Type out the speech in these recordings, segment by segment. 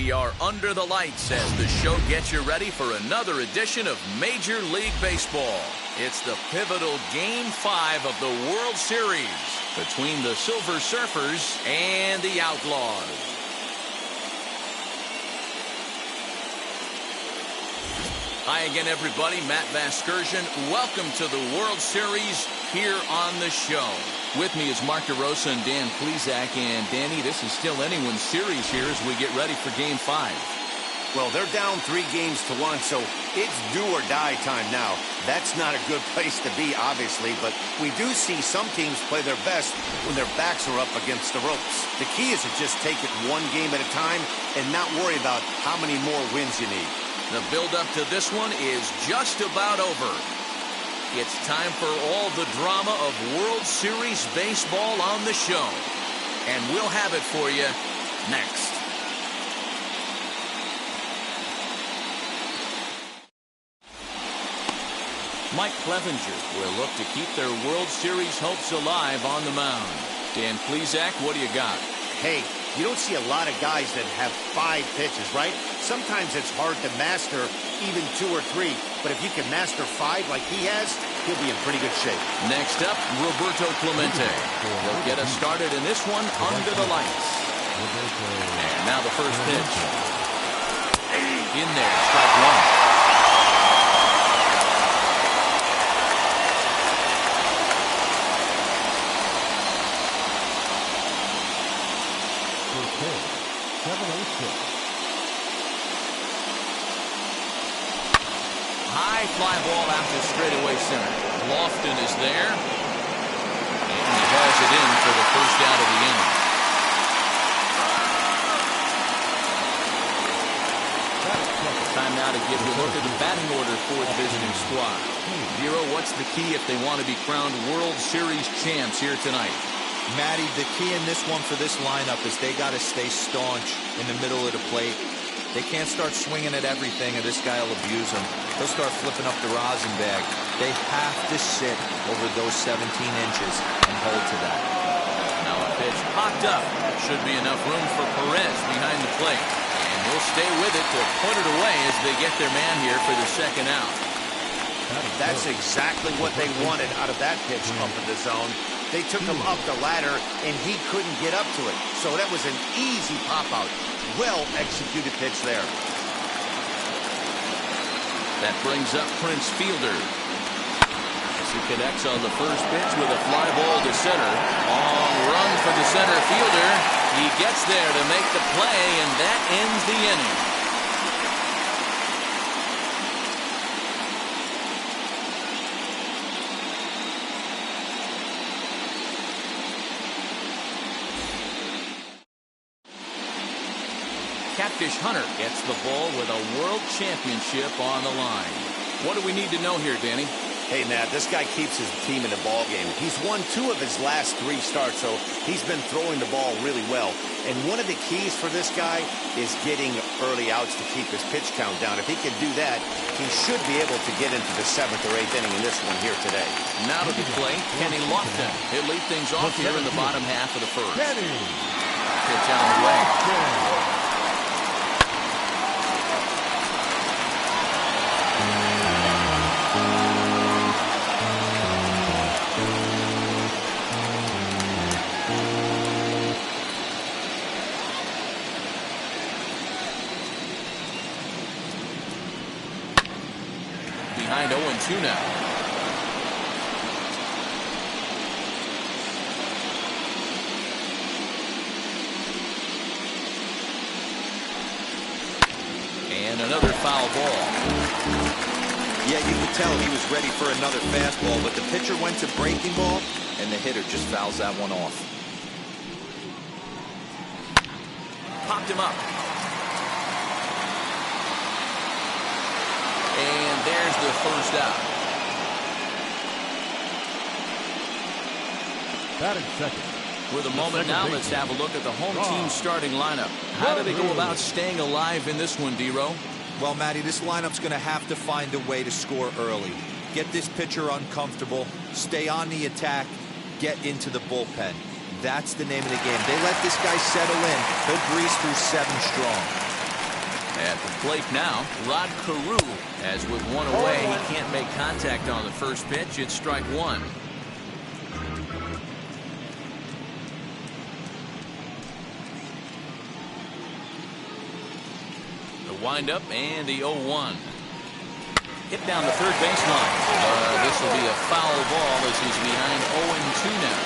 We are under the lights as the show gets you ready for another edition of Major League Baseball. It's the pivotal Game 5 of the World Series between the Silver Surfers and the Outlaws. Hi again, everybody. Matt Vasgersian. Welcome to the World Series here on the show. With me is Mark DeRosa and Dan Plesac. And Danny, this is still anyone's series here as we get ready for Game 5. Well, they're down 3-1, so it's do or die time now. That's not a good place to be, obviously, but we do see some teams play their best when their backs are up against the ropes. The key is to just take it one game at a time and not worry about how many more wins you need. The build-up to this one is just about over. It's time for all the drama of World Series baseball on the show. And we'll have it for you next. Mike Clevenger will look to keep their World Series hopes alive on the mound. Dan Plesac, what do you got? Hey, you don't see a lot of guys that have 5 pitches, right? Sometimes it's hard to master even 2 or 3, but if you can master 5 like he has, he'll be in pretty good shape. Next up, Roberto Clemente. He'll get us started in this one under the lights. And now the first pitch. In there, strike one. High fly ball out to straightaway center. Lofton is there. And he hauls it in for the first out of the inning. Time now to give you a look at the batting order for the visiting squad. Zero, what's the key if they want to be crowned World Series champs here tonight? Matty, the key in this one for this lineup is they got to stay staunch in the middle of the plate. They can't start swinging at everything, or this guy will abuse them. He'll start flipping up the rosin bag. They have to sit over those 17 inches and hold to that. Now a pitch popped up. Should be enough room for Perez behind the plate. And he'll stay with it to put it away as they get their man here for the second out. That's exactly what they wanted out of that pitch up in the zone. They took him up the ladder, and he couldn't get up to it. So that was an easy pop-out. Well-executed pitch there. That brings up Prince Fielder. As he connects on the first pitch with a fly ball to center. Long run for the center fielder. He gets there to make the play, and that ends the inning. Catfish Hunter gets the ball with a world championship on the line. What do we need to know here, Danny? Hey, Matt, this guy keeps his team in the ball game. He's won 2 of his last 3 starts, so he's been throwing the ball really well. And one of the keys for this guy is getting early outs to keep his pitch count down. If he can do that, he should be able to get into the 7th or 8th inning in this one here today. Now to the plate, Kenny Lofton. He'll lead things off here in the bottom half of the first. Pitch on the way. Behind 0-2 now. And another foul ball. Yeah, you could tell he was ready for another fastball, but the pitcher went to breaking ball, and the hitter just fouls that one off. Popped him up. And there's the first out. Batting second. With a moment now, let's have a look at the home team starting lineup. How do they go about staying alive in this one, D-Row? Well, Matty, this lineup's going to have to find a way to score early. Get this pitcher uncomfortable, stay on the attack, get into the bullpen. That's the name of the game. They let this guy settle in. He'll breeze through 7 strong. At the plate now, Rod Carew. As with one away, he can't make contact on the first pitch. It's strike one. The windup and the 0-1. Hit down the third baseline. This will be a foul ball as he's behind 0-2 now.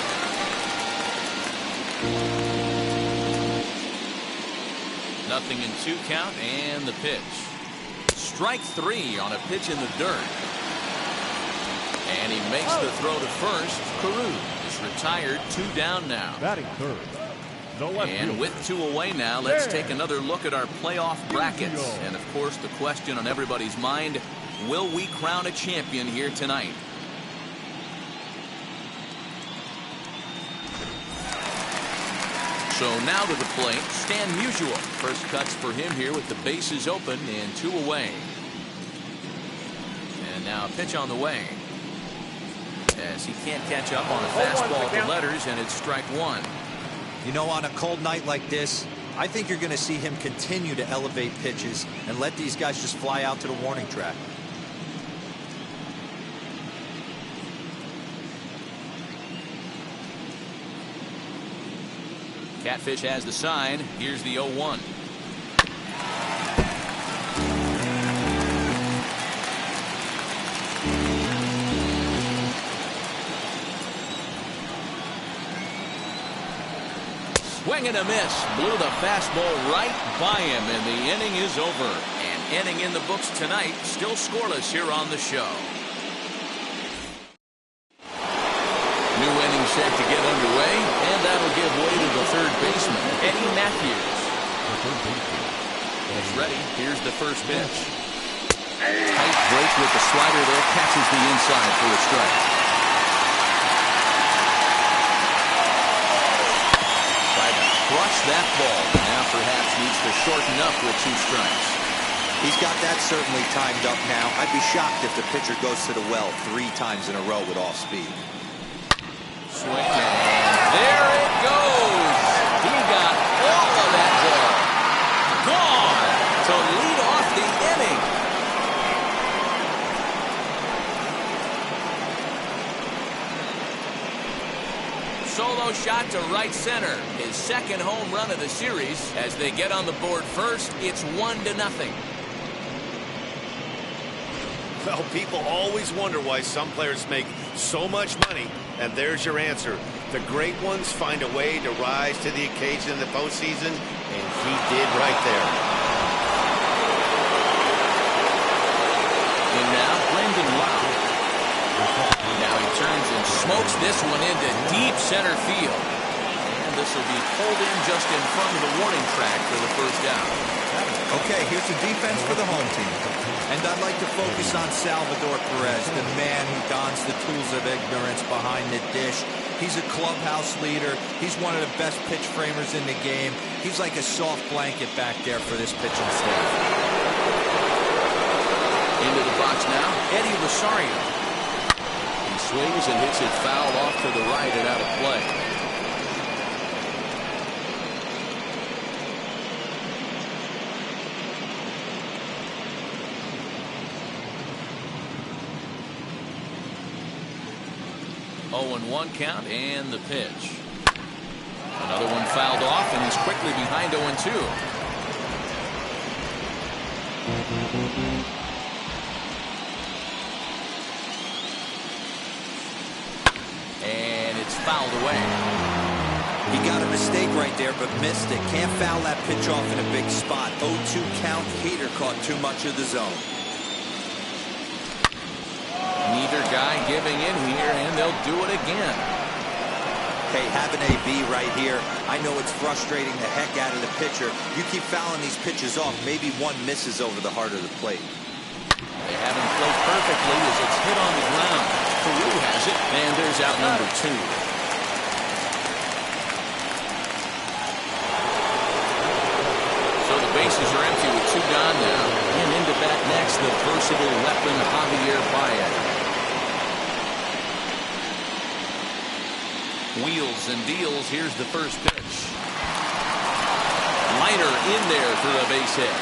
Nothing in 2 count and the pitch. Strike 3 on a pitch in the dirt. And he makes the throw to first. Carew is retired. 2 down now. Batting third. And with 2 away now, let's take another look at our playoff brackets. And of course, the question on everybody's mind, will we crown a champion here tonight? So now to the plate, Stan Musial. First cuts for him here with the bases open and 2 away. And now a pitch on the way. As he can't catch up on a fastball to letters, and it's strike 1. You know, on a cold night like this, I think you're going to see him continue to elevate pitches and let these guys just fly out to the warning track. Catfish has the sign. Here's the 0-1. Swing and a miss. Blew the fastball right by him, and the inning is over. An inning in the books tonight. Still scoreless here on the show. New inning set to get underway, and that'll give way to the third baseman, Eddie Matthews. He's ready. Here's the first pitch. Tight break with the slider there. Catches the inside for a strike. Tried to crush that ball, but now perhaps needs to shorten up with 2 strikes. He's got that certainly timed up now. I'd be shocked if the pitcher goes to the well 3 times in a row with off speed. Swing, and there it goes. He got all of that ball. Gone to lead off the inning. Solo shot to right center. His second home run of the series. As they get on the board first, it's 1-0. Well, people always wonder why some players make so much money, and there's your answer. The great ones find a way to rise to the occasion in the postseason, and he did right there. And now, Brendan Lau. Now he turns and smokes this one into deep center field. And this will be pulled in just in front of the warning track for the first down. Okay, here's the defense for the home team. And I'd like to focus on Salvador Perez, the man who dons the tools of ignorance behind the dish. He's a clubhouse leader. He's one of the best pitch framers in the game. He's like a soft blanket back there for this pitching staff. Into the box now, Eddie Rosario. He swings and hits it foul off to the right and out of play. Oh, and 1 count and the pitch. Another one fouled off, and he's quickly behind 0-2. And it's fouled away. He got a mistake right there, but missed it. Can't foul that pitch off in a big spot. 0-2 count. Heater caught too much of the zone. Neither guy giving in here, and they'll do it again. Hey, have an AB right here. I know it's frustrating the heck out of the pitcher. You keep fouling these pitches off, maybe one misses over the heart of the plate. They have him play perfectly as it's hit on the ground. Carew has it, and there's out number 2. So the bases are empty with 2 gone now. And into bat next, the versatile weapon, Javier Baez. Wheels and deals. Here's the first pitch. Liner in there for a base hit.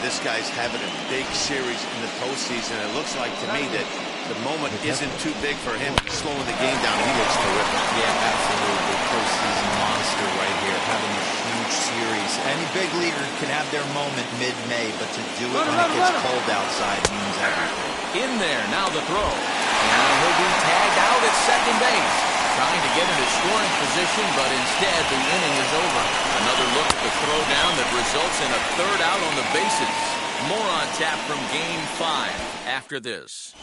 this guy's having a big series in the postseason. It looks like to me that the moment isn't too big for him. Slowing the game down, he looks terrific. Yeah, absolutely. Postseason monster right here, having a huge series. Any big leaguer can have their moment mid-May, but to do it when it gets cold outside means everything. In there, now the throw. And he'll be tagged out at second base. Trying to get into scoring position, but instead the inning is over. Another look at the throw down that results in a third out on the bases. More on tap from Game 5 after this.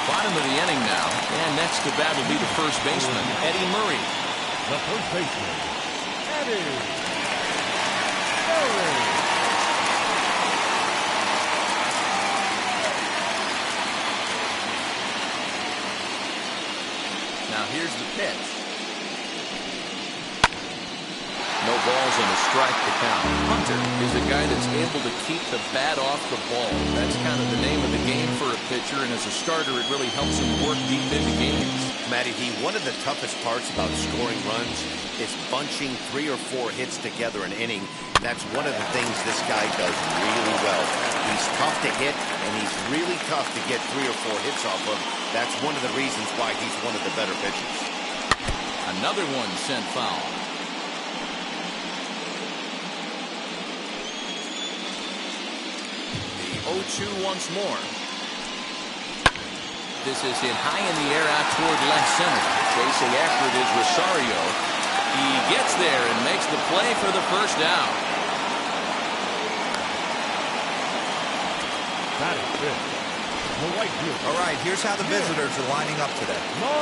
Bottom of the inning now, and next to bat will be the first baseman, Eddie Murray. The first baseman, Eddie Murray. Now here's the pitch. No balls and a strike to count. Hunter is a guy that's able to keep the bat off the ball. That's kind of the name of the game for a pitcher, and as a starter it really helps him work deep into games. Matty D, one of the toughest parts about scoring runs is bunching 3 or 4 hits together an inning. That's one of the things this guy does really well. He's tough to hit, and he's really tough to get 3 or 4 hits off of. That's one of the reasons why he's one of the better pitchers. Another one sent foul. The 0-2 once more. This is hit high in the air out toward left center. Chasing after it is Rosario. He gets there and makes the play for the first out. All right, here's how the visitors are lining up today.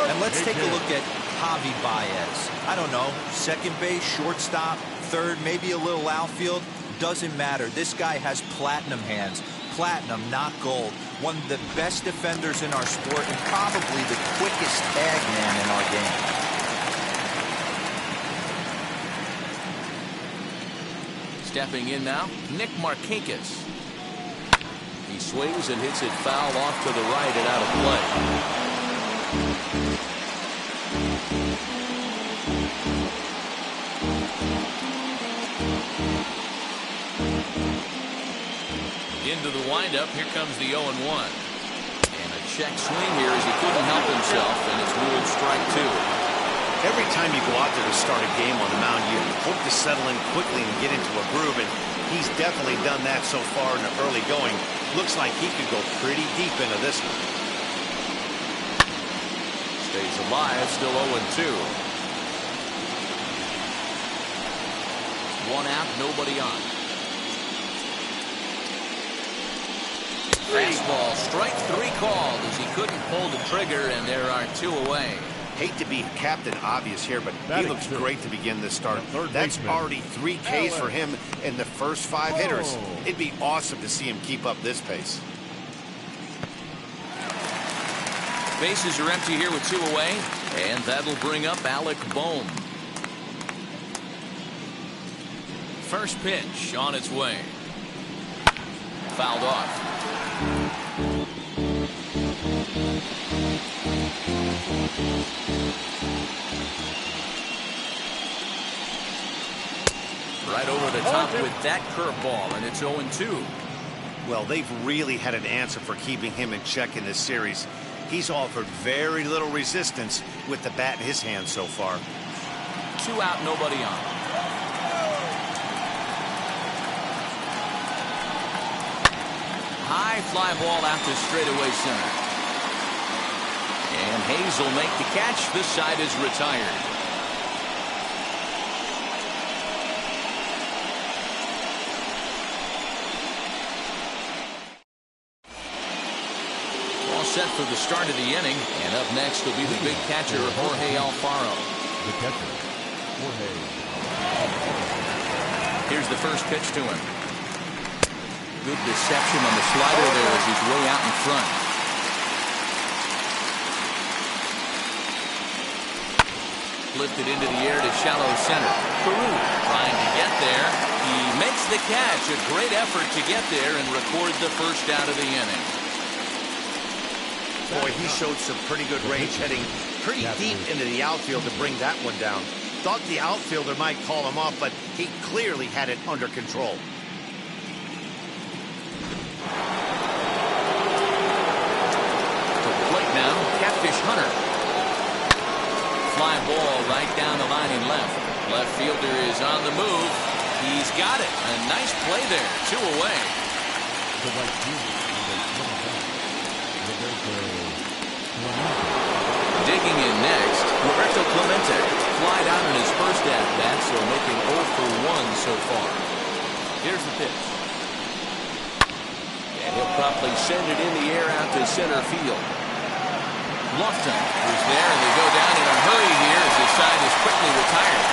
And let's take a look at Javi Baez. I don't know, second base, shortstop, third, maybe a little outfield. Doesn't matter. This guy has platinum hands. Platinum, not gold. One of the best defenders in our sport and probably the quickest tag man in our game. Stepping in now, Nick Markakis. He swings and hits it foul off to the right and out of play. Into the windup, here comes the 0-1. And a check swing here as he couldn't help himself, and it's ruled strike 2. Every time you go out there to start a game on the mound, you hope to settle in quickly and get into a groove, and he's definitely done that so far in the early going. Looks like he could go pretty deep into this one. Stays alive, still 0-2. 1 out, nobody on. Fastball, strike 3 called as he couldn't pull the trigger, and there are 2 away. Hate to be Captain Obvious here, but he looks great to begin this start. That's already 3 Ks for him in the first 5 hitters. It'd be awesome to see him keep up this pace. Bases are empty here with 2 away, and that'll bring up Alec Bohm. First pitch on its way. Fouled off. Right over the top with that curveball, and it's 0-2. Well, they've really had an answer for keeping him in check in this series. He's offered very little resistance with the bat in his hand so far. 2 out, nobody on. High fly ball out to straightaway center. And Hayes will make the catch. This side is retired. All set for the start of the inning. And up next will be the big catcher, Jorge Alfaro. The catcher, Jorge. Here's the first pitch to him. Good deception on the slider there as he's way out in front. Lifted into the air to shallow center. Peru trying to get there. He makes the catch. A great effort to get there and record the first out of the inning. Boy, he showed some pretty good range, heading pretty deep into the outfield to bring that one down. Thought the outfielder might call him off, but he clearly had it under control. Hunter. Fly ball right down the line and left. Left fielder is on the move. He's got it. A nice play there. 2 away. The right fielder is Roberto Clemente. Digging in next, Roberto Clemente. Flied out in his first at-bat, so making 0 for 1 so far. Here's the pitch. And he'll promptly send it in the air out to center field. Lofton is there, and they go down in a hurry here as the side is quickly retired.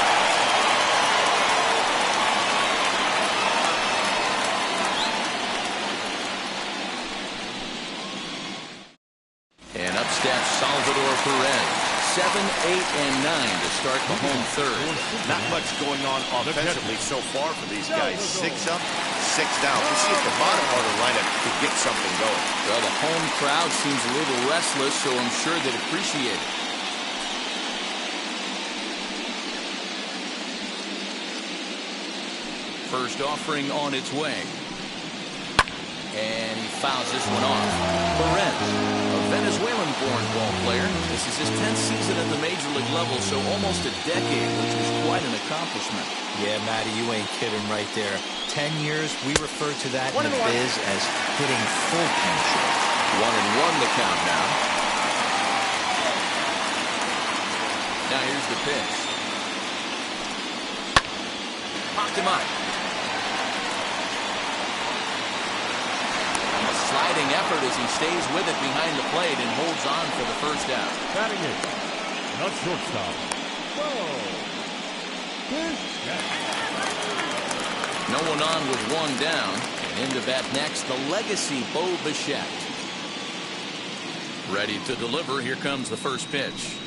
And up steps Salvador Perez. 7, 8, and 9 to start the home third. Not much going on offensively so far for these guys. 6 up, 6 down. We'll see if the bottom part of the lineup could get something going. Well, the home crowd seems a little restless, so I'm sure they'd appreciate it. First offering on its way. And he fouls this one off. Perez, a Venezuelan-born ball player. This is his 10th season at the major league level, so almost a decade, which is quite an accomplishment. Yeah, Matty, you ain't kidding right there. 10 years, we refer to that in the biz as hitting full potential. 1-1 the count now. Now here's the pitch. Popped him up. Sliding effort as he stays with it behind the plate and holds on for the first out. Batting it, not shortstop. No one on with 1 down. And into bat next, the legacy Bo Bichette. Ready to deliver. Here comes the first pitch.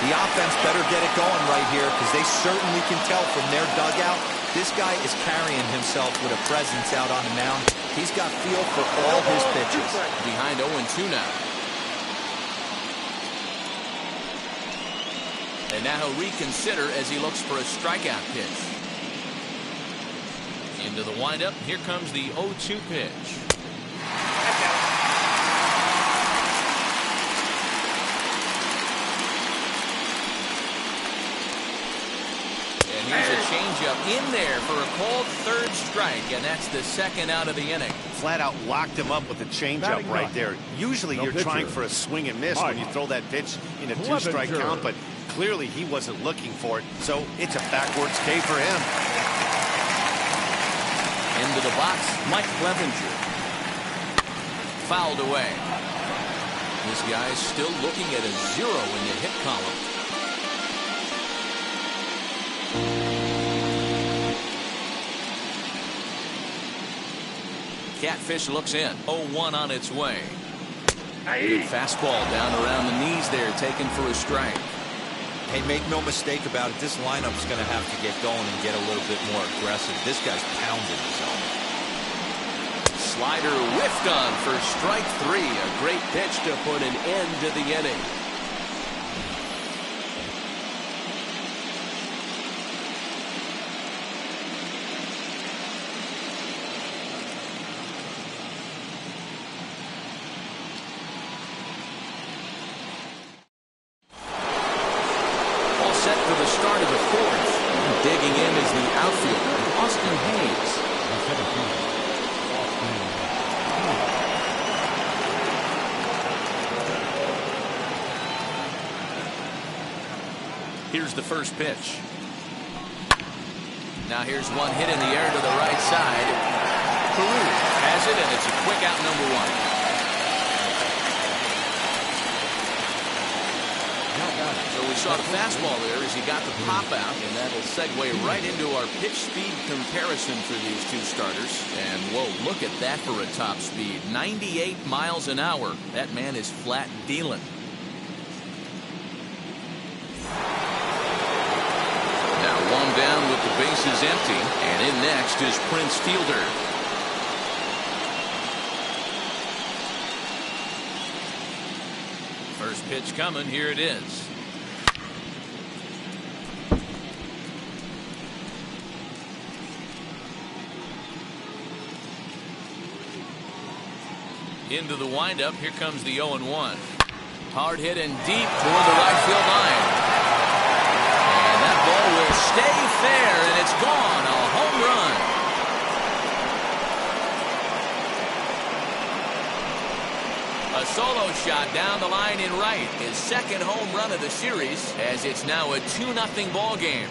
The offense better get it going right here because they certainly can tell from their dugout this guy is carrying himself with a presence out on the mound. He's got feel for all his pitches. Behind 0-2 now. And now he'll reconsider as he looks for a strikeout pitch. Into the windup. Here comes the 0-2 pitch. Here's a changeup in there for a called third strike, and that's the second out of the inning. Flat out locked him up with a changeup right there. Usually you're trying for a swing and miss when you throw that pitch in a 2-strike count, but clearly he wasn't looking for it, so it's a backwards K for him. Into the box, Mike Clevenger. Fouled away. This guy's still looking at a 0 in the hit column. Catfish looks in. 0-1 on its way. Good fastball down around the knees there, taken for a strike. Hey, make no mistake about it. This lineup's going to have to get going and get a little bit more aggressive. This guy's pounding his own. Slider whiffed on for strike 3. A great pitch to put an end to the inning. Set for the start of the 4th. Digging in is the outfielder, Austin Hayes. Here's the first pitch. Now here's one hit in the air to the right side. Peru has it, and it's a quick out, number 1. So we saw the fastball there as he got the pop out, and that'll segue right into our pitch speed comparison for these two starters. And whoa, look at that for a top speed. 98 miles an hour. That man is flat dealing. Now 1 down with the bases empty, and in next is Prince Fielder. First pitch coming. Here it is. Into the windup. Here comes the 0-1. Hard hit and deep toward the right field line. And that ball will stay fair, and it's gone. A home run. A solo shot down the line in right. His second home run of the series, as it's now a 2-0 ball game.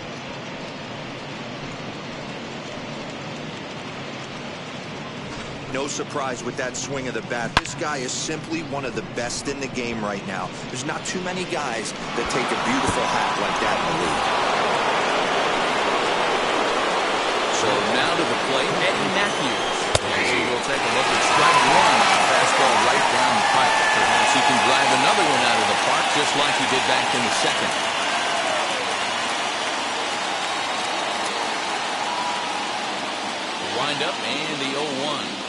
No surprise with that swing of the bat. This guy is simply one of the best in the game right now. There's not too many guys that take a beautiful hat like that in the league. So now to the plate, Eddie Matthews. As he will take a look at strike one. Fastball right down the pipe. Perhaps he can drive another one out of the park just like he did back in the second. The windup and the 0-1.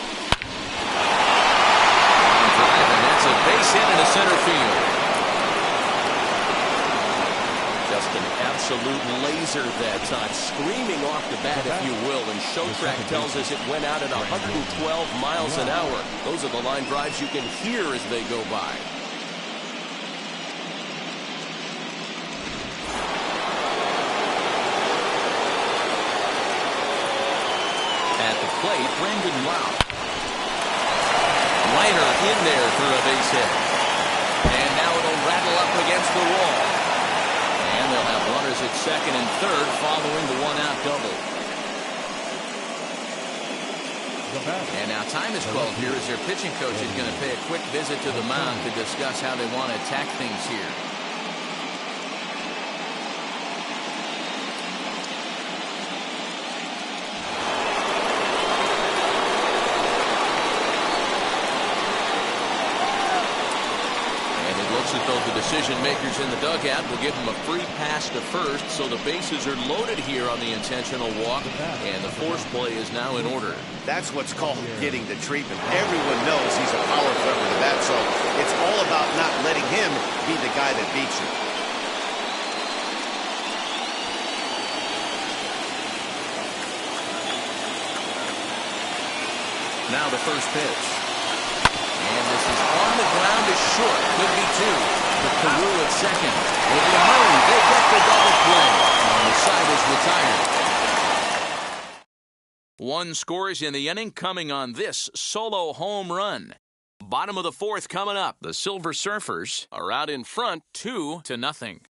And that's a base hit into center field. Just an absolute laser that time, screaming off the bat, if you will. And Showtrack tells us it went out at 112 miles an hour. Those are the line drives you can hear as they go by. At the plate, Brandon Lowe. Liner in there for a base hit. And now it'll rattle up against the wall. And they'll have runners at second and third following the one-out double. And now time is called here as their pitching coach is going to pay a quick visit to the mound to discuss how they want to attack things here. Though the decision makers in the dugout will give him a free pass to first, so the bases are loaded here on the intentional walk, and the force play is now in order. That's what's called getting the treatment. Everyone knows he's a power threat with the bat, so it's all about not letting him be the guy that beats you. Now the first pitch. And this is on the ground is short. Could be two. But Peru at second. Over to Murray. They get the double play. And the side is retired. One scores in the inning coming on this solo home run. Bottom of the fourth coming up. The Silver Surfers are out in front 2-0.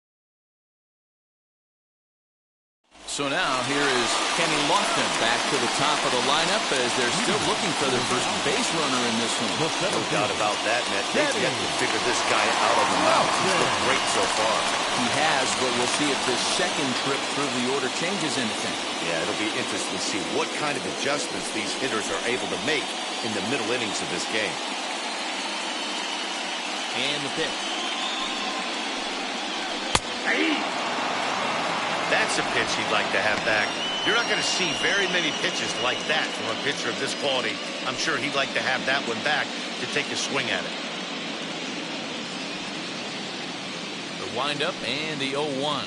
So now here is Kenny Lofton back to the top of the lineup as they're still looking for their first base runner in this one. No doubt about that, Matt. They've got to figure this guy out on the mound. He's looked great so far. He has, but we'll see if this second trip through the order changes anything. Yeah, it'll be interesting to see what kind of adjustments these hitters are able to make in the middle innings of this game. And the pitch. That's a pitch he'd like to have back. You're not going to see very many pitches like that from a pitcher of this quality. I'm sure he'd like to have that one back to take a swing at it. The windup and the 0-1.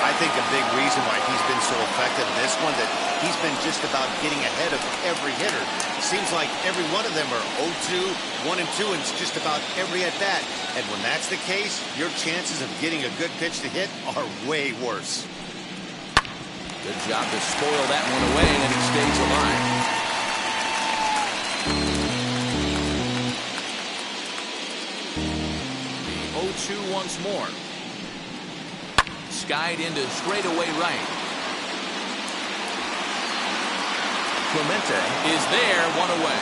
I think a big reason why he's been so effective in this one that he's been just about getting ahead of every hitter. Seems like every one of them are 0-2, 1-2, and it's just about every at-bat. And when that's the case, your chances of getting a good pitch to hit are way worse. Good job to spoil that one away, and it stays alive. The 0-2 once more. Skied into straightaway right. Clemente is there, one away.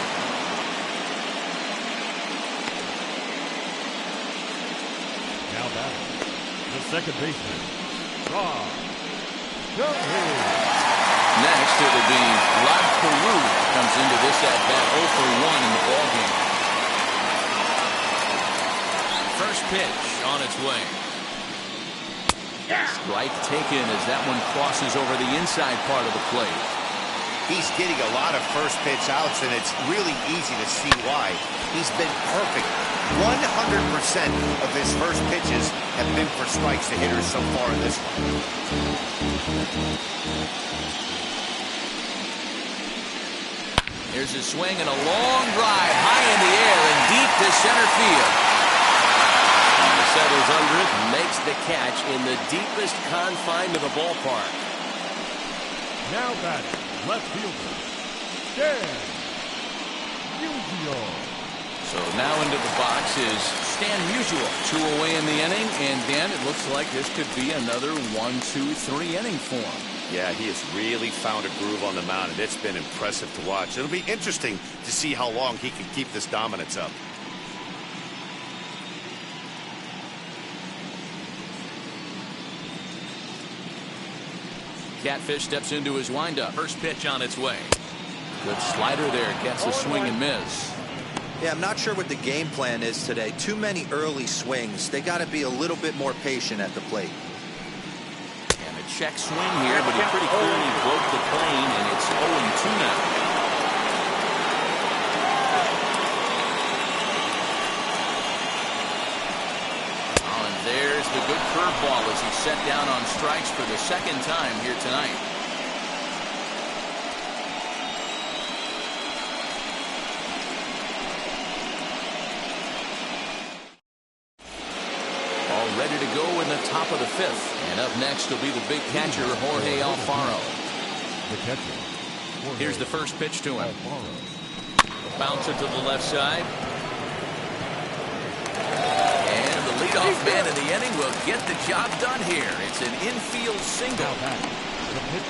Now batting, the second baseman, Rob. Next, it'll be Rod Peru comes into this at-bat 0 for 1 in the ballgame. First pitch on its way. Strike taken as that one crosses over the inside part of the plate. He's getting a lot of first pitch outs, and it's really easy to see why. He's been perfect. 100% of his first pitches have been for strikes to hitters so far in this one. Here's a swing and a long drive high in the air and deep to center field. He settles under it and makes the catch in the deepest confine of the ballpark. Now batting, left fielder, Dan Musial. So now into the box is Stan Musial. 2 away in the inning, and Dan, it looks like this could be another 1-2-3 inning for him. Yeah, he has really found a groove on the mound, and it's been impressive to watch. It'll be interesting to see how long he can keep this dominance up. Catfish steps into his windup. First pitch on its way. Good slider there. Gets a swing and miss. Yeah, I'm not sure what the game plan is today. Too many early swings. They got to be a little bit more patient at the plate. And a check swing here, but he pretty clearly broke the plane, and it's 0-2 now. There's the good curveball as he's set down on strikes for the second time here tonight. All ready to go in the top of the fifth. And up next will be the big catcher, Jorge Alfaro. The catcher. Here's the first pitch to him. Bouncer to the left side. Leadoff man in the inning will get the job done here. It's an infield single.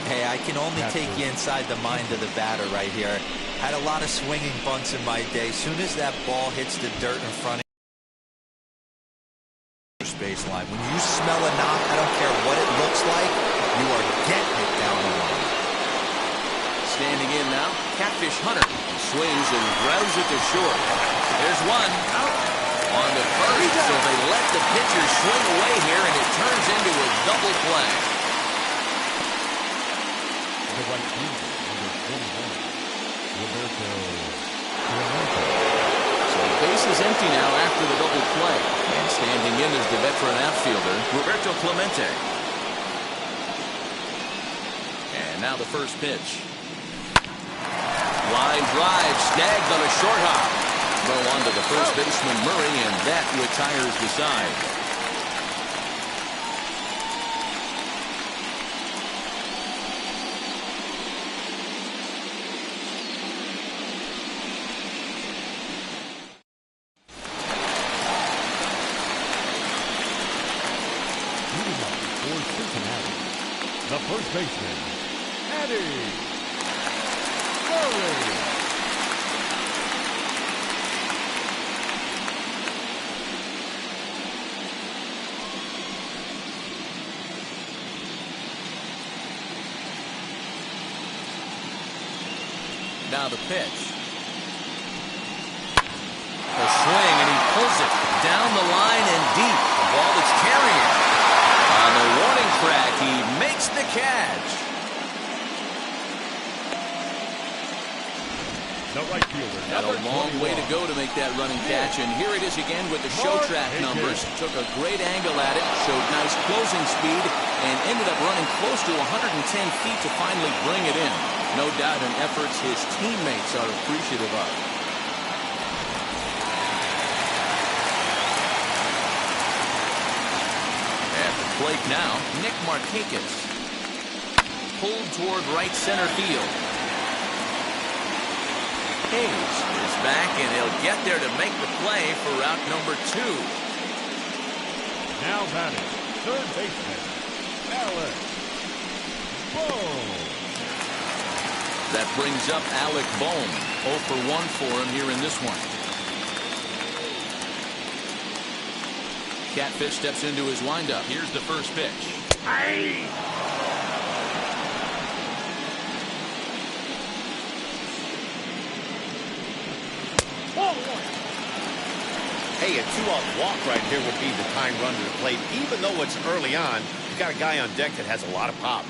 Hey, I can only take you inside the mind of the batter right here. Had a lot of swinging bunts in my day. Soon as that ball hits the dirt in front of your baseline, when you smell a knock, I don't care what it looks like, you are getting it down the line. Standing in now, Catfish Hunter. He swings and grounds it to short. There's one out. On the first, so they let the pitcher swing away here, and it turns into a double play. The right fielder, number 41, Roberto Clemente. So the base is empty now after the double play. And standing in is the veteran outfielder, Roberto Clemente. And now the first pitch. Line drive, snagged on a short hop. Throw on to the first baseman, Murray, and that retires the side. For Cincinnati, the first baseman, Eddie Murray. Now the pitch. A swing, and he pulls it down the line and deep. A ball that's carrying. On the warning track, he makes the catch. The right fielder. Got a long way to go to make that running catch, and here it is again with the show track numbers. Took a great angle at it, showed nice closing speed, and ended up running close to 110 feet to finally bring it in. No doubt in efforts his teammates are appreciative of. At the plate now, Nick Markakis. Pulled toward right center field. Hayes is back, and he'll get there to make the play for out number 2. Now batting, third baseman, Alex Bohm. That brings up Alec Bohm. 0 for 1 for him here in this one. Catfish steps into his windup. Here's the first pitch. Aye. Hey, a 2-out walk right here would be the time run to the plate. Even though it's early on, you got a guy on deck that has a lot of pop.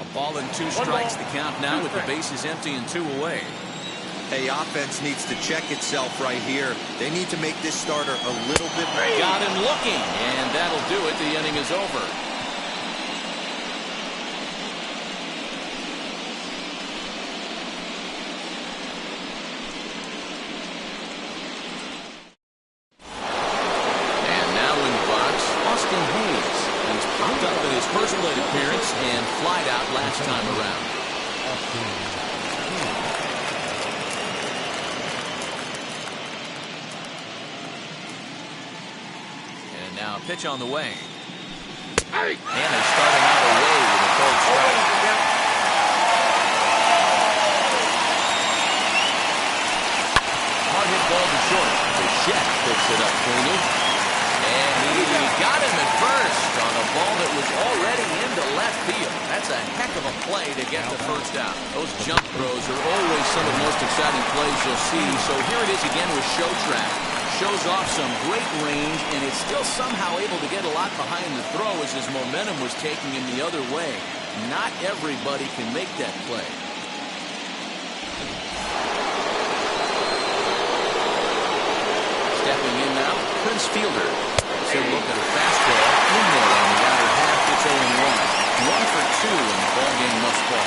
A ball and 2 strikes, the count now with the bases empty and 2 away. Hey, offense needs to check itself right here. They need to make this starter a little bit better. Got him looking, and that'll do it. The inning is over. plate appearance and flied out last time around. And now a pitch on the way. And they're starting out away with a cold strike. Hard hit ball to short. Bichette picks it up cleanly. And he got him at first on a ball that was already into left field. That's a heck of a play to get the first out. Those jump throws are always some of the most exciting plays you'll see. So here it is again with Show Track. Shows off some great range, and it's still somehow able to get a lot behind the throw as his momentum was taking him the other way. Not everybody can make that play. Stepping in now, Prince Fielder. So look at a fastball in there on the outer half. It's 0-1. 1 for 2 in the ball game thus far.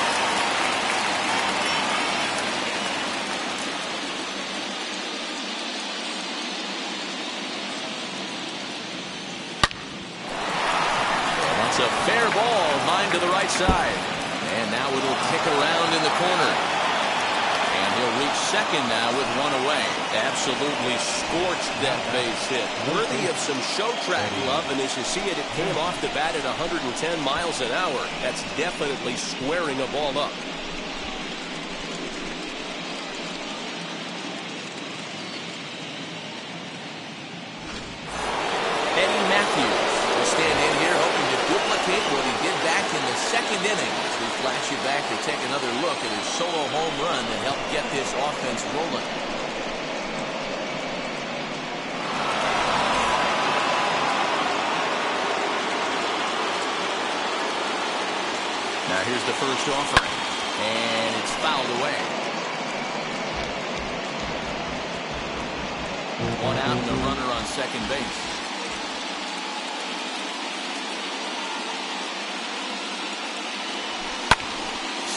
That's a fair ball, line to the right side. And now it'll kick around in the corner. And he'll reach second now with one away. Absolutely scorched that base hit. Worthy of some Show Track love, and as you see it, it came off the bat at 110 miles an hour. That's definitely squaring a ball up. Eddie Matthews will stand in here hoping to duplicate what he did back in the second inning. As we flash you back to take another look at his solo home run that helped get this offense rolling. Now here's the first offering, and it's fouled away. One out and a runner on second base.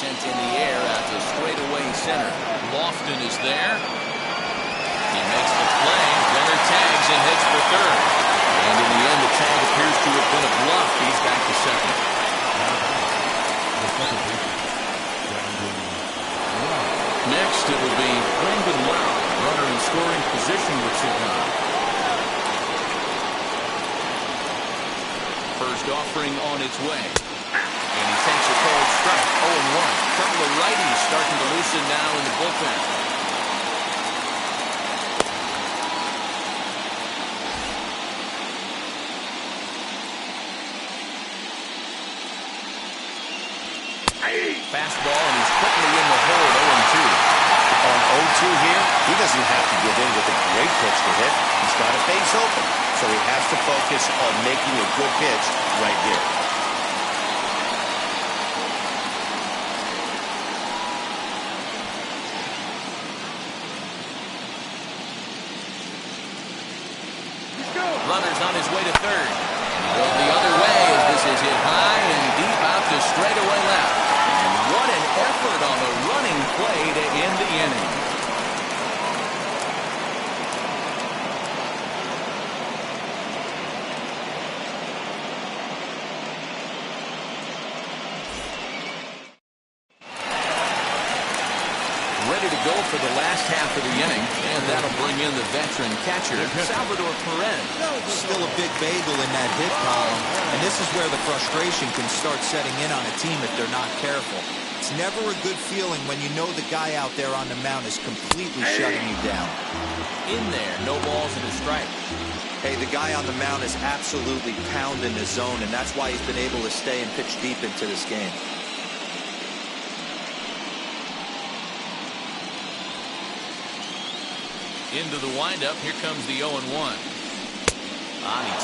Sent in the air out to straightaway center. Lofton is there. He makes the play. Runner tags and heads for third. And in the end, the tag appears to have been a bluff. He's back to second. Next, it will be Brandon Lowe. Runner in scoring position with Cincinnati. First offering on its way. And he takes a cold strike. 0-1. Couple of righties starting to loosen now in the bullpen. Fastball, and he's quickly in the hole. 0-2. On 0-2 here, he doesn't have to give in with a great pitch to hit. He's got a base open, so he has to focus on making a good pitch right here. Runner's on his way to third. And he goes the other way as this is hit high and deep out to straightaway left. And what an effort on the running play to end the inning. Ready to go for the last half of the inning, and that'll bring in the veteran catcher, Salvador Perez. Still a big bagel in that hit column, and this is where the frustration can start setting in on a team if they're not careful. It's never a good feeling when you know the guy out there on the mound is completely shutting you down. In there, no balls and a strike. Hey, the guy on the mound is absolutely pounding his zone, and that's why he's been able to stay and pitch deep into this game. Into the windup, here comes the 0-1. He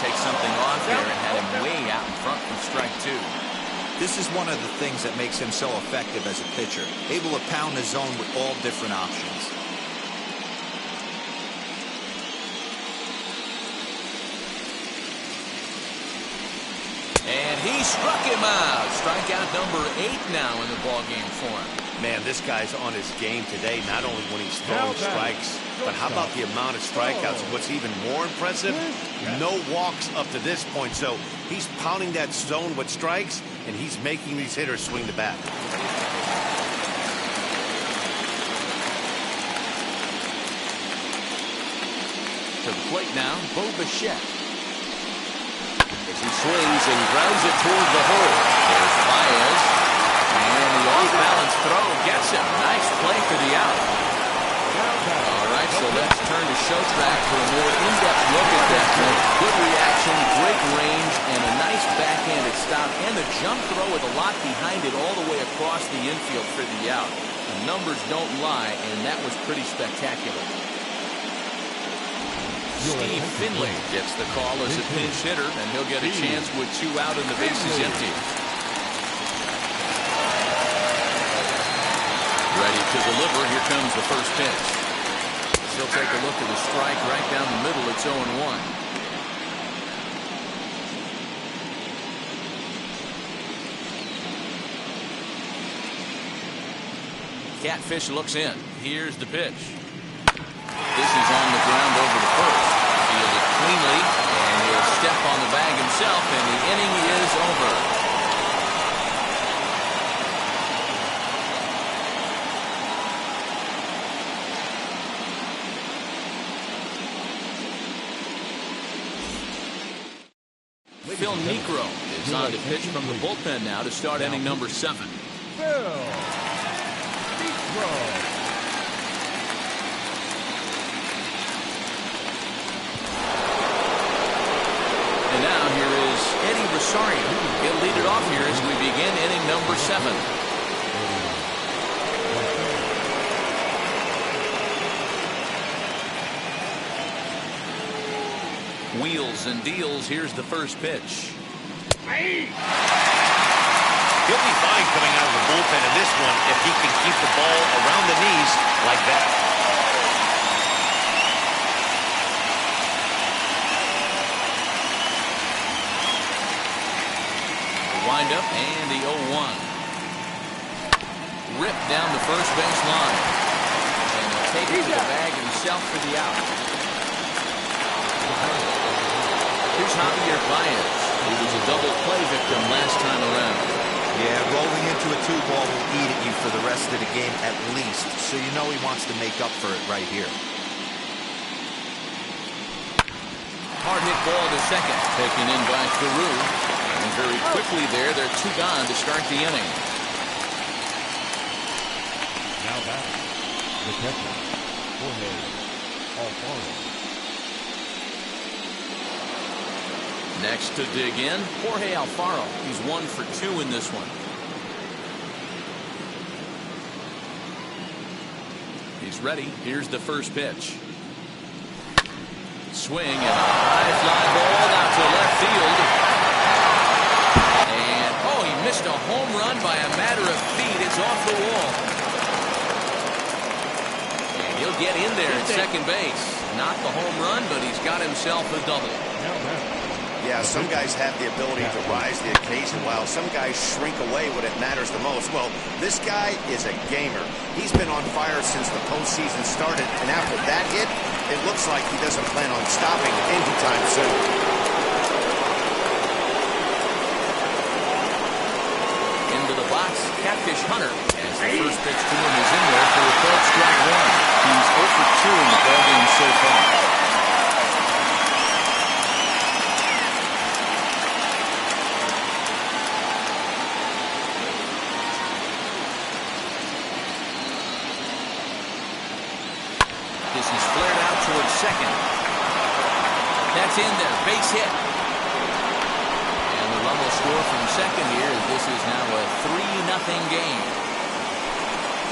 takes something off there and had him way out in front from strike 2. This is one of the things that makes him so effective as a pitcher, able to pound the zone with all different options. And he struck him out. Strikeout number 8 now in the ballgame for him. Man, this guy's on his game today, not only when he's throwing strikes, but how about the amount of strikeouts? What's even more impressive, no walks up to this point. So he's pounding that zone with strikes, and he's making these hitters swing the bat. To the plate now, Bo Bichette. As he swings and grounds it toward the hole. There's Baez. And the off-balance throw gets him. Nice play for the out. All right, so let's turn to show track for a more in-depth look at that one. Good reaction, great range, and a nice backhanded stop. And the jump throw with a lot behind it all the way across the infield for the out. The numbers don't lie, and that was pretty spectacular. Steve Finley gets the call as a pinch hitter, and he'll get a chance with 2 out and the bases empty. Ready to deliver. Here comes the first pitch. He'll take a look at the strike right down the middle. It's 0-1. Catfish looks in. Here's the pitch. This is on the ground over to first. Fielded cleanly, and he'll step on the bag himself, and the inning is over. Phil Niekro is on to pitch from the bullpen now to start inning number 7. Phil Niekro. And now here is Eddie Rosario. He'll lead it off here as we begin inning number 7. Wheels and deals. Here's the first pitch. He'll be fine coming out of the bullpen in this one if he can keep the ball around the knees like that. Wind up and the 0-1. Ripped down the first base line. And he'll take it to the bag himself for the out. Here's Javier Baez. He was a double play victim last time around. Yeah, rolling into a 2-ball will eat at you for the rest of the game at least. So you know he wants to make up for it right here. Hard hit ball to second. Taken in by Carew. And very quickly there, they're 2 gone to start the inning. Now back, the catcher, Jorge Alfaro. Next to dig in, Jorge Alfaro. He's 1 for 2 in this one. He's ready. Here's the first pitch. Swing and a high fly ball out to left field. And, oh, he missed a home run by a matter of feet. It's off the wall. And he'll get in there at second base. Not the home run, but he's got himself a double. Yeah, some guys have the ability to rise the occasion while some guys shrink away when it matters the most. Well, this guy is a gamer. He's been on fire since the postseason started, and after that hit, it looks like he doesn't plan on stopping anytime soon. Into the box, Catfish Hunter. As the first pitch to him is in there for a third strike 1. He's 0 for 2 in the ballgame so far. This is flared out towards second. That's in there, base hit. And the run will score from second here. This is now a 3-0 game.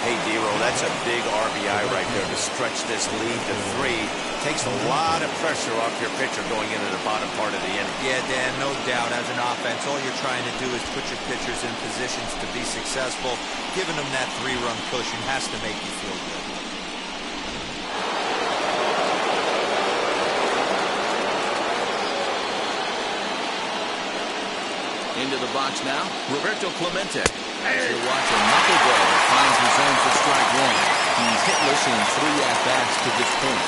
Hey, Dero, that's a big RBI right there to stretch this lead to 3. Takes a lot of pressure off your pitcher going into the bottom part of the inning. Yeah, Dan, no doubt. As an offense, all you're trying to do is put your pitchers in positions to be successful. Giving them that 3-run cushion has to make you feel good. Into the box now, Roberto Clemente. As you watch a knuckleball that finds the zone for strike 1. He's hitless in 3 at-bats to this point.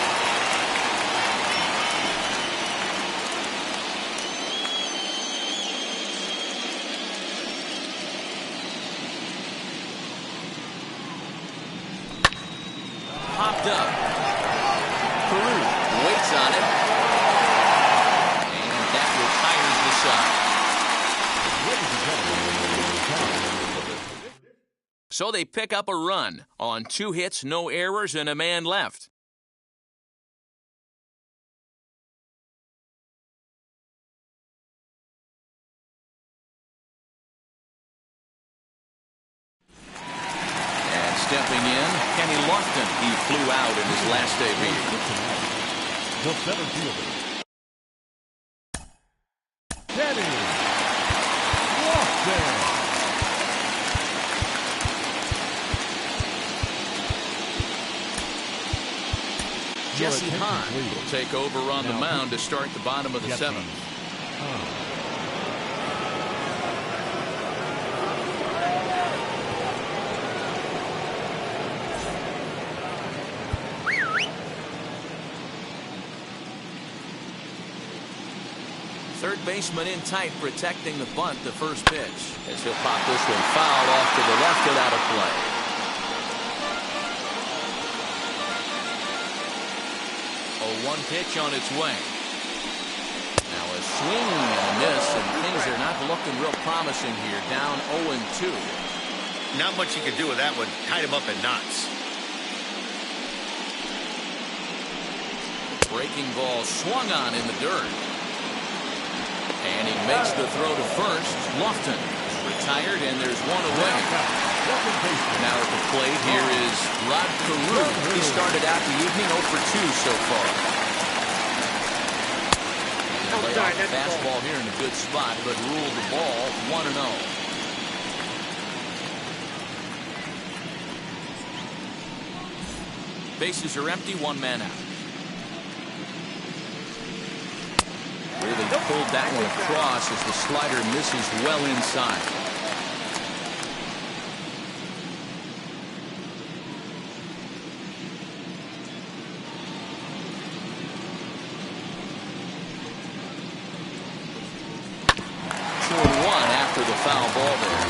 on it. And that retires the side. So they pick up a run on 2 hits, no errors, and a man left. Stepping in, Kenny Lofton. He flew out in his last debut. The center fielder, Kenny Lofton. Jesse Hahn will take over on the mound to start the bottom of the 7th. Third baseman in tight, protecting the bunt, the first pitch. As he'll pop this one foul off to the left and out of play. 0-1 pitch on its way. Now a swing and a miss, and things are not looking real promising here. Down 0-2. Not much you can do with that one. Tied him up in knots. Breaking ball swung on in the dirt. And he makes the throw to first. Lofton is retired, and there's one away. Now at the plate, here is Rod Carew. He started out the evening 0 for 2 so far. And lay off the fastball here in a good spot, but ruled the ball 1-0. Bases are empty, 1 man out. Really pulled that one across as the slider misses well inside. Two and 1 after the foul ball there.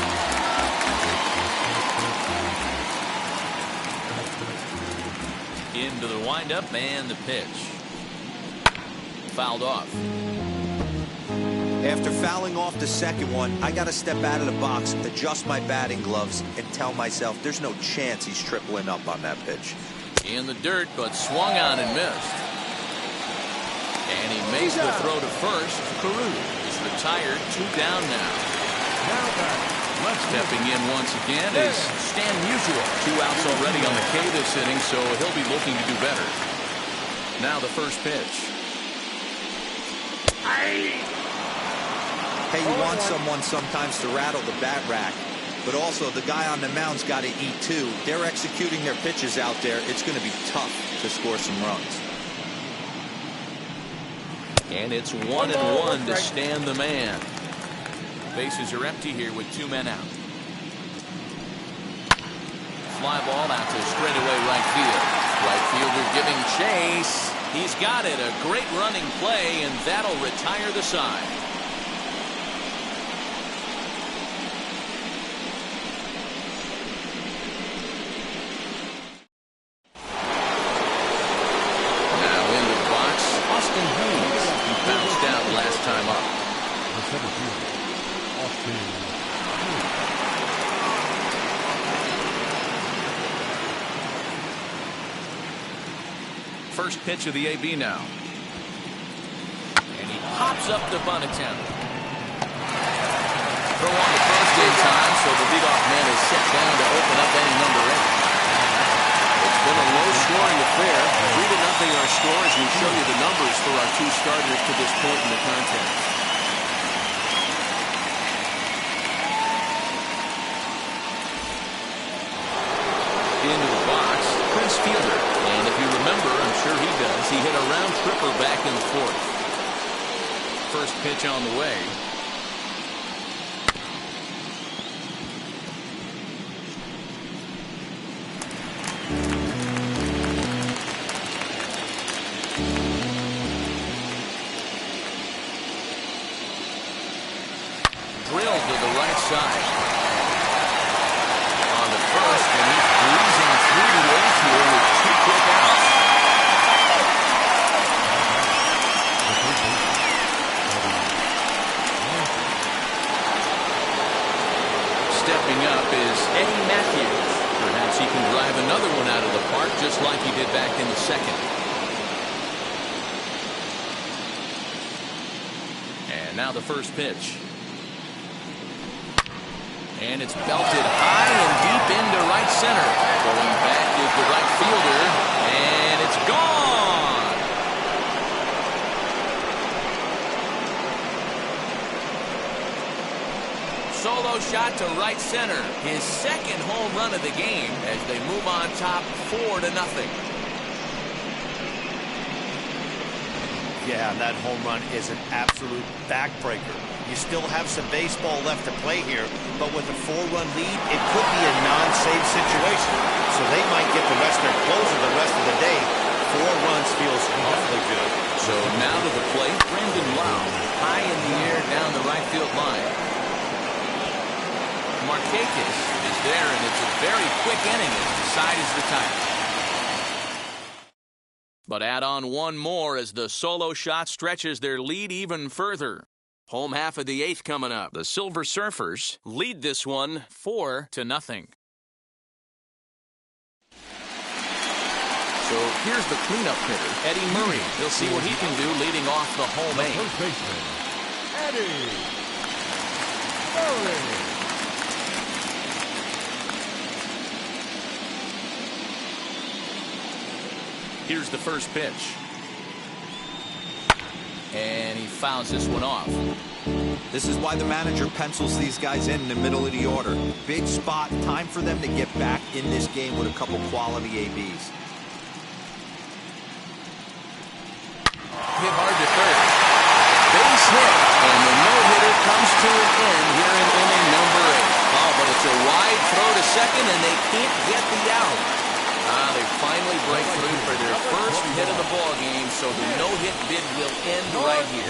Into the windup and the pitch. Fouled off. After fouling off the second one, I got to step out of the box, adjust my batting gloves, and tell myself there's no chance he's tripling up on that pitch. In the dirt, but swung on and missed. And he makes the throw to first. Carew is retired, 2 down now. Stepping in once again is Stan Musial. 2 outs already on the K this inning, so he'll be looking to do better. Now the first pitch. Hey, you want someone sometimes to rattle the bat rack, but also the guy on the mound's got to eat too. They're executing their pitches out there. It's going to be tough to score some runs. And it's 1-1 to stand the man. Bases are empty here with 2 men out. Fly ball out to straightaway right field. Right fielder giving chase. He's got it. A great running play, and that'll retire the side. First pitch of the AB now. And he pops up the bunt attempt. Throw on the first in time, so the leadoff man is set down to open up inning number 8. It's been a low-scoring affair. 3-0 our score as we show you the numbers for our 2 starters to this point in the contest. Into the box, Prince Fielder. And if you remember, I'm sure he does, he hit a round tripper back in the 4th. First pitch on the way. Drilled to the right side. On the first, and he's breezing through the infield with 2 quick outs. stepping up is Eddie Matthews. Perhaps he can drive another one out of the park just like he did back in the second. And now the first pitch. And it's belted high and deep into right center. Going back is the right fielder, and it's gone. Solo shot to right center. His second home run of the game as they move on top 4-0. Yeah, and that home run is an absolute backbreaker. You still have some baseball left to play here, but with a 4-run lead, it could be a non-save situation. So they might get the rest of their closer the rest of the day. 4 runs feels awfully good. So now to the plate, Brendan Lau, high in the air down the right field line. Markakis is there, and it's a very quick inning as the side is retired. But add on one more as the solo shot stretches their lead even further. Home half of the 8th coming up. The Silver Surfers lead this one 4-0. So here's the cleanup hitter, Eddie Murray. He'll see what he can do leading off the home 8. First baseman, Eddie Murray. Here's the first pitch. And he fouls this one off. This is why the manager pencils these guys in the middle of the order. Big spot, time for them to get back in this game with a couple quality ABs. Hit hard to third. Base hit, and the no-hitter comes to an end here in inning number 8. Oh, but it's a wide throw to second, and they can't get the out. They finally break through for their first hit of the ball game, so the no-hit bid will end right here.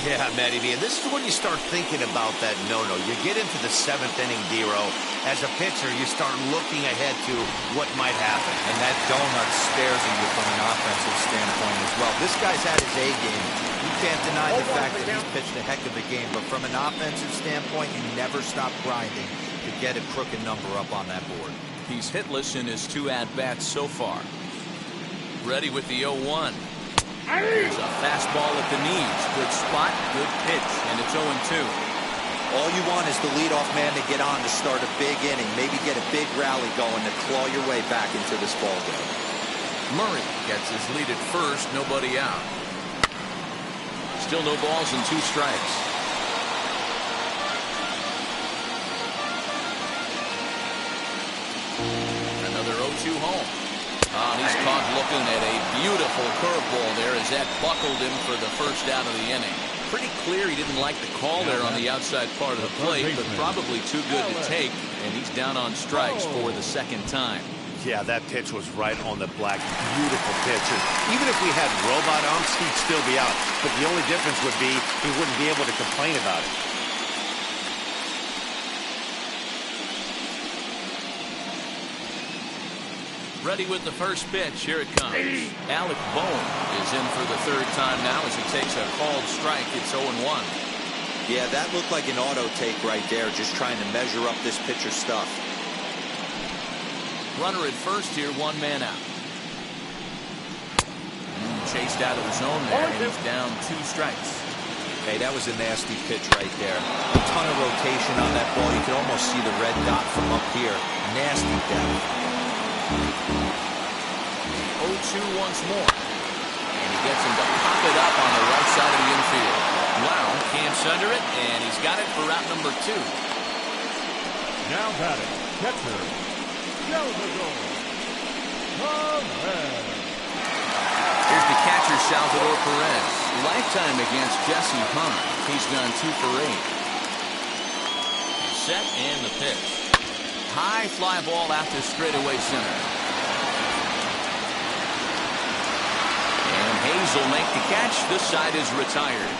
Yeah, Matty V, and this is when you start thinking about that no-no. You get into the 7th inning, D-Row. As a pitcher, you start looking ahead to what might happen. And that donut stares at you from an offensive standpoint as well. This guy's had his A game. You can't deny the fact that he's pitched a heck of a game, but from an offensive standpoint, you never stop grinding to get a crooked number up on that board. He's hitless in his 2 at-bats so far. Ready with the 0-1. There's a fastball at the knees. Good spot, good pitch, and it's 0-2. All you want is the leadoff man to get on to start a big inning, maybe get a big rally going to claw your way back into this ball game. Murray gets his lead at first, nobody out. Still no balls and 2 strikes. Another 0-2 home. He's caught looking at a beautiful curveball there as that buckled him for the first out of the inning. Pretty clear he didn't like the call there on the outside part of the plate, but probably too good to take, and he's down on strikes for the second time. Yeah, that pitch was right on the black. Beautiful pitch. And even if we had robot umps, he'd still be out. But the only difference would be he wouldn't be able to complain about it. Ready with the first pitch. Here it comes. Alec Bowen is in for the 3rd time now as he takes a called strike. It's 0-1. Yeah, that looked like an auto take right there, just trying to measure up this pitcher's stuff. Runner at first here, 1 man out. Chased out of the zone there, and he's down 2 strikes. Hey, that was a nasty pitch right there. A ton of rotation on that ball. You could almost see the red dot from up here. Nasty depth. 0-2 once more. And he gets him to pop it up on the right side of the infield. Wow, camps under it, and he's got it for route number 2. Now batting, catcher, Here's the catcher, Salvador Perez. Lifetime against Jesse Hahn. He's gone 2 for 8. He's set, and the pitch. High fly ball out to straightaway center. And Hayes will make the catch. This side is retired.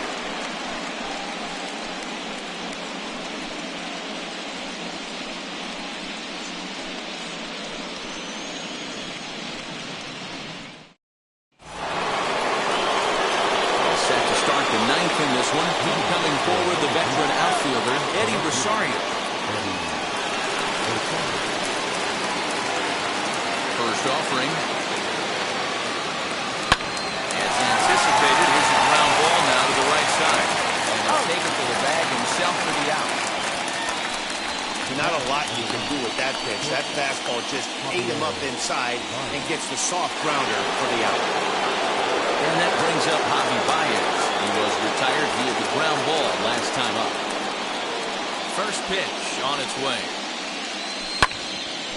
Set to start the 9th in this one. Coming forward, the veteran outfielder, Eddie Rosario. first offering. As anticipated, here's a ground ball now to the right side. And he'll take it to the bag himself for the out. Not a lot you can do with that pitch. That fastball just ate him up inside and gets the soft grounder for the out. And that brings up Javi Baez. He was retired via the ground ball last time up. First pitch on its way.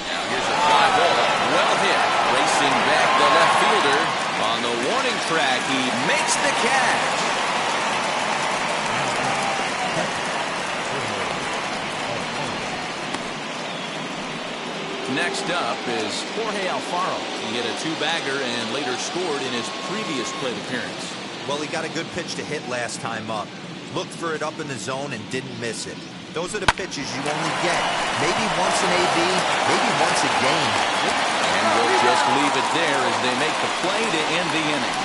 Now here's a fly ball. Well hit. Racing back the left fielder. On the warning track, he makes the catch. Next up is Jorge Alfaro. He hit a two-bagger and later scored in his previous plate appearance. Well, he got a good pitch to hit last time up. Looked for it up in the zone and didn't miss it. Those are the pitches you only get. Maybe once an AB, maybe once a game. And we'll just leave it there as they make the play to end the inning.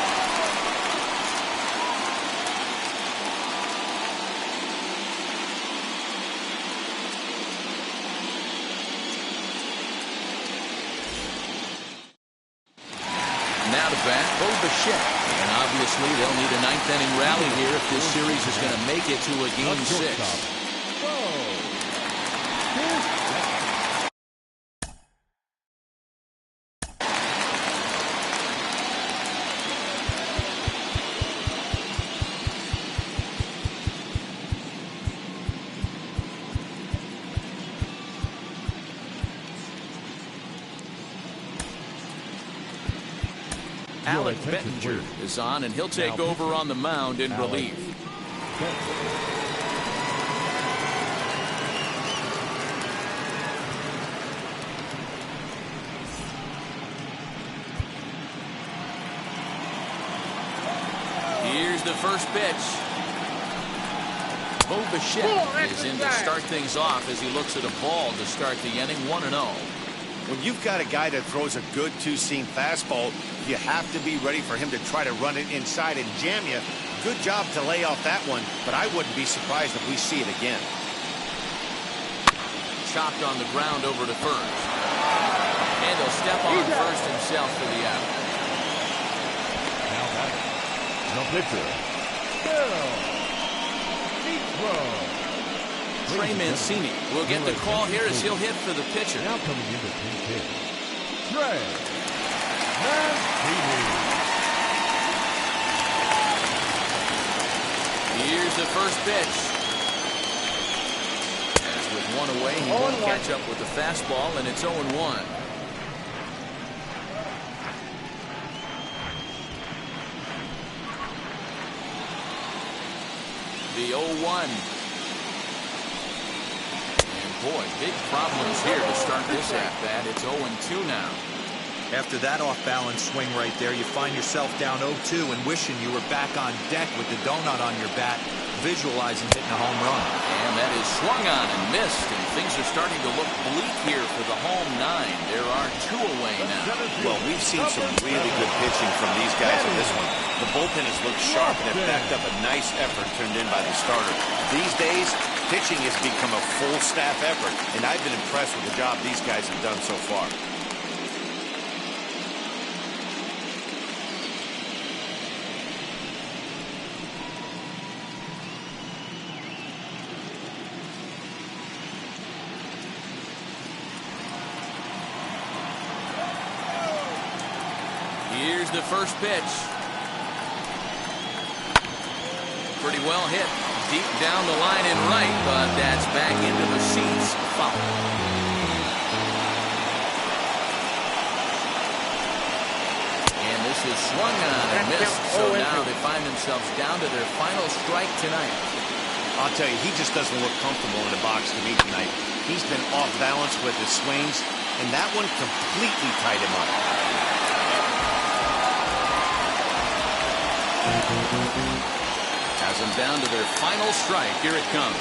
Now to bat, Bo Bichette. And obviously they'll need a ninth inning rally here if this series is going to make it to a game 6. Alec Bettinger is on, and he'll take over on the mound in relief. Here's the first pitch. Bo Bichette is in to start things off as he looks at a ball to start the inning, 1-0. When you've got a guy that throws a good two-seam fastball, you have to be ready for him to try to run it inside and jam you. Good job to lay off that one, but I wouldn't be surprised if we see it again. Chopped on the ground over to first. And he'll step on first himself for the out. Now batting, the pitcher, Trey Mancini will get the call here as he'll hit for the pitcher. Now coming into hit, Trey Mancini. Here's the first pitch. As with one away, he won't catch up with the fastball, and it's 0-1. The 0-1. Boy, big problems here to start this at-bat. It's 0-2 now. After that off-balance swing right there, you find yourself down 0-2 and wishing you were back on deck with the donut on your bat, visualizing hitting a home run. And that is swung on and missed, and things are starting to look bleak here for the home 9. There are 2 away now. Well, we've seen some really good pitching from these guys in this one. The bullpen has looked sharp and have backed up a nice effort turned in by the starter. These days, pitching has become a full staff effort, and I've been impressed with the job these guys have done so far. Here's the first pitch. Pretty well hit. Deep down the line in right, but that's back into the seats. Foul. And this is swung on and missed, so now they find themselves down to their final strike tonight. I'll tell you, he just doesn't look comfortable in the box to me tonight. He's been off balance with his swings, and that one completely tied him up. Has them down to their final strike. Here it comes.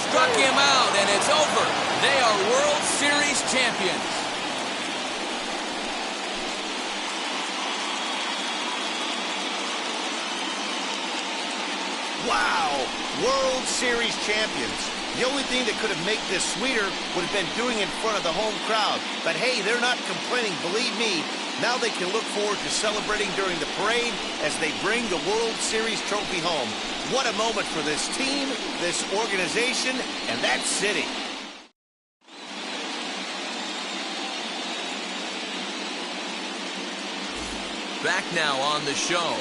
Struck him out, and it's over. They are World Series champions. Wow! World Series champions. The only thing that could have made this sweeter would have been doing it in front of the home crowd. But hey, they're not complaining, believe me. Now they can look forward to celebrating during the parade as they bring the World Series trophy home. What a moment for this team, this organization, and that city. Back now on the show.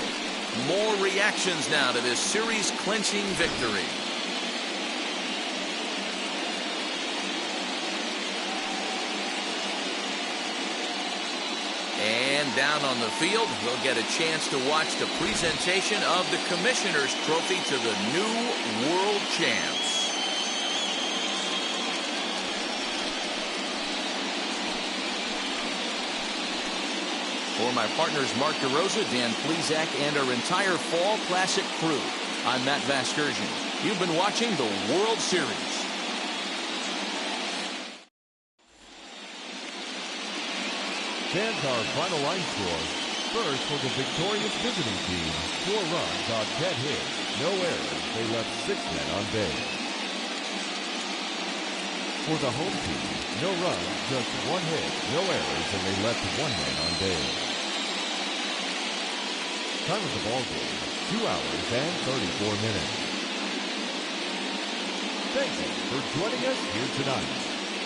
More reactions now to this series-clinching victory. And down on the field, we'll get a chance to watch the presentation of the Commissioner's Trophy to the new World Champs. For my partners Mark DeRosa, Dan Plesac, and our entire Fall Classic crew, I'm Matt Vasgersian. You've been watching the World Series. Fans, our final line score. First, for the victorious visiting team, 4 runs on 10 hits, no errors. They left 6 men on base. For the home team, no runs, just 1 hit, no errors, and they left 1 man on base. Time of the ball game, 2 hours and 34 minutes. Thank you for joining us here tonight.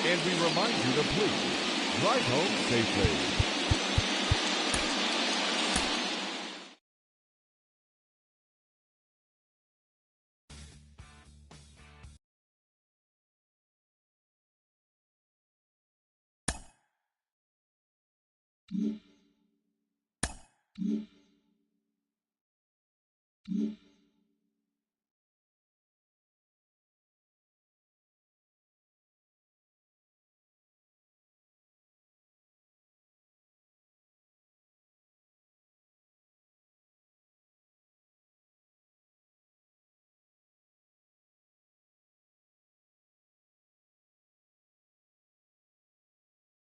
And we remind you to please drive home safely. Mm-hmm.